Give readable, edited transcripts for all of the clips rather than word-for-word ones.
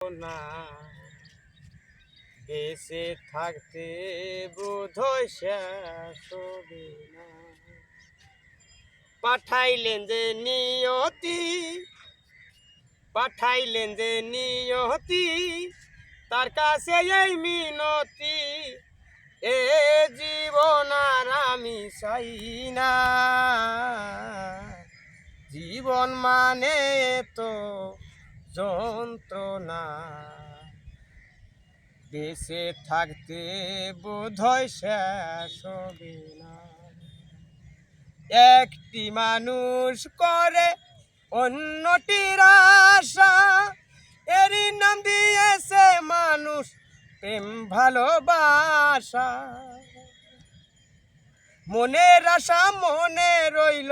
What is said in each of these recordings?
না বেঁচে থাকতে বোধহয় শেষ হবে না। পাঠাইলেন যে নিয়তি, পাঠাইলেন যে নিয়তি, তার কাছে এই মিনতি, এ জীবন আর আমি চাই না। জীবন মানে তো যন্ত্রণা, বেঁচে থাকতে বোধহয় শেষ হবে না। একটি মানুষ করে অন্যটির আশা, এরই নাম দিয়েছে মানুষ প্রেম ভালোবাসা। মনের আশা মনে রইল,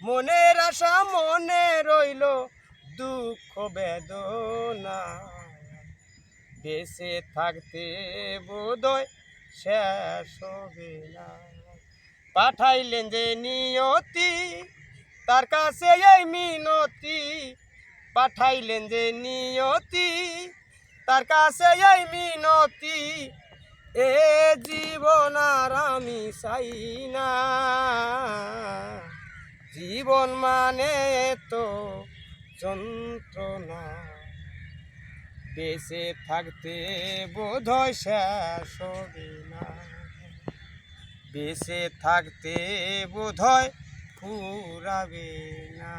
মনের আশা মনে রইল, দুঃখ বেদনা, বেঁচে থাকতে বোধহয় শেষ হবে না। পাঠাইলেন যে নিয়তি, তার কাছে এই মিনতি, পাঠাইলেন যে নিয়তি, তার কাছে এই মিনতি, এ জীবন আর আমি চাই না। জীবন মানে তো যন্ত্রণা, বেঁচে থাকতে বোধহয় শেষ হবে না। বেঁচে থাকতে বোধহয় ফুরাবে না।